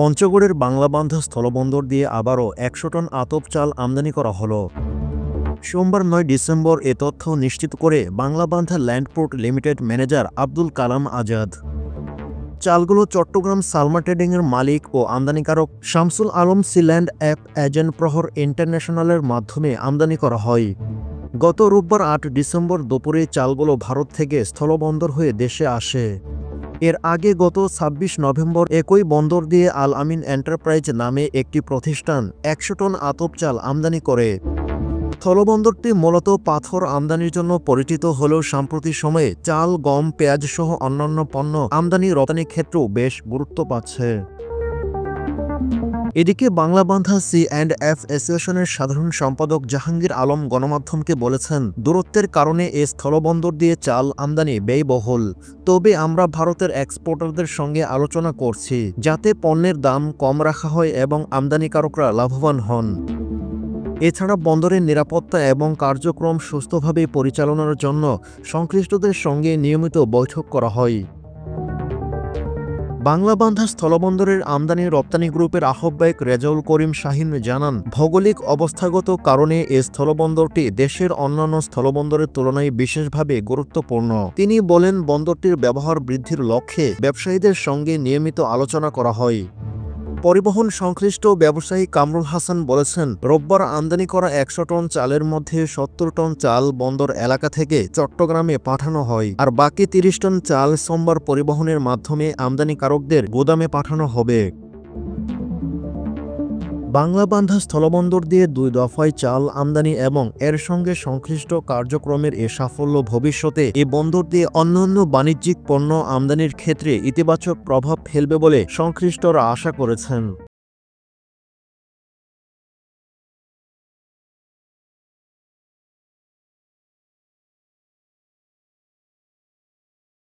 পঞ্চগড়ের বাংলাবান্ধ স্থলবন্দর দিয়ে আবারও ১০০ টন আতপ চাল আমদানি করা হলো। সোমবার ৯ ডিসেম্বর এ তথ্য নিশ্চিত করে Banglabandha landport limited manager Abdul Kalam Azad. চালগুলো চট্টগ্রাম সালমা ট্রেডিংয়ের মালিক ও আমদানিকারক Shamsul Alam Sealand app agent Prahar ইন্টারন্যাশনালের মাধ্যমে আমদানি করা হয়। গত রোববার ৮ ডিসেম্বর দুপুরে চালগুলো ভারত থেকে স্থলবন্দর হয়ে দেশে আসে। এর আগে গত ২৬ নভেম্বর একই বন্দর দিয়ে আল আমিন এন্টারপ্রাইজ নামে একটি প্রতিষ্ঠান ১০০ টন আতপ চাল আমদানি করে। স্থলবন্দরটি মূলত পাথর আমদানির জন্য পরিচিত হলেও সাম্প্রতিক সময়ে চাল, গম, পেঁয়াজ সহ অন্যান্য পণ্য আমদানি রপ্তানি ক্ষেত্রেও বেশ গুরুত্ব পাচ্ছে। এদিকে বাংলাবান্ধ সি&এফ অ্যাসোসিয়েশনের সাধারণ সম্পাদক জাহাঙ্গীর আলম গণমাধ্যমকে বলেছেন, দূরত্বের কারণে এ স্থলবন্দর দিয়ে চাল আমদানি ব্যয়বহুল। তবে আমরা ভারতের এক্সপোর্টারদের সঙ্গে আলোচনা করছি যাতে পণ্যের দাম কম রাখা হয় এবং আমদানিকারকরা লাভবান হন। এছাড়া বন্দরের নিরাপত্তা এবং কার্যক্রম সুস্থভাবে পরিচালনার জন্য সংশ্লিষ্টদের সঙ্গে নিয়মিত বৈঠক করা হয়। বাংলাবান্ধ স্থলবন্দরের আমদানি রপ্তানি গ্রুপের আহ্বায়ক রেজাউল করিম শাহীন জানান, ভৌগোলিক অবস্থাগত কারণে এ স্থলবন্দরটি দেশের অন্যান্য স্থলবন্দরের তুলনায় বিশেষভাবে গুরুত্বপূর্ণ। তিনি বলেন, বন্দরটির ব্যবহার বৃদ্ধির লক্ষ্যে ব্যবসায়ীদের সঙ্গে নিয়মিত আলোচনা করা হয়। পরিবহন সংশ্লিষ্ট ব্যবসায়ী কামরুল হাসান বলেছেন, রোববার আমদানি করা ১০০ টন চালের মধ্যে ৭০ টন চাল বন্দর এলাকা থেকে চট্টগ্রামে পাঠানো হয়, আর বাকি ৩০ টন চাল সোমবার পরিবহনের মাধ্যমে আমদানিকারকদের গোদামে পাঠানো হবে। বাংলাবান্ধ স্থলবন্দর দিয়ে ২ দফায় চাল আমদানি এবং এর সঙ্গে সংশ্লিষ্ট কার্যক্রমের এ সাফল্য ভবিষ্যতে এ বন্দর দিয়ে অন্যান্য বাণিজ্যিক পণ্য আমদানির ক্ষেত্রে ইতিবাচক প্রভাব ফেলবে বলে সংশ্লিষ্টরা আশা করেছেন।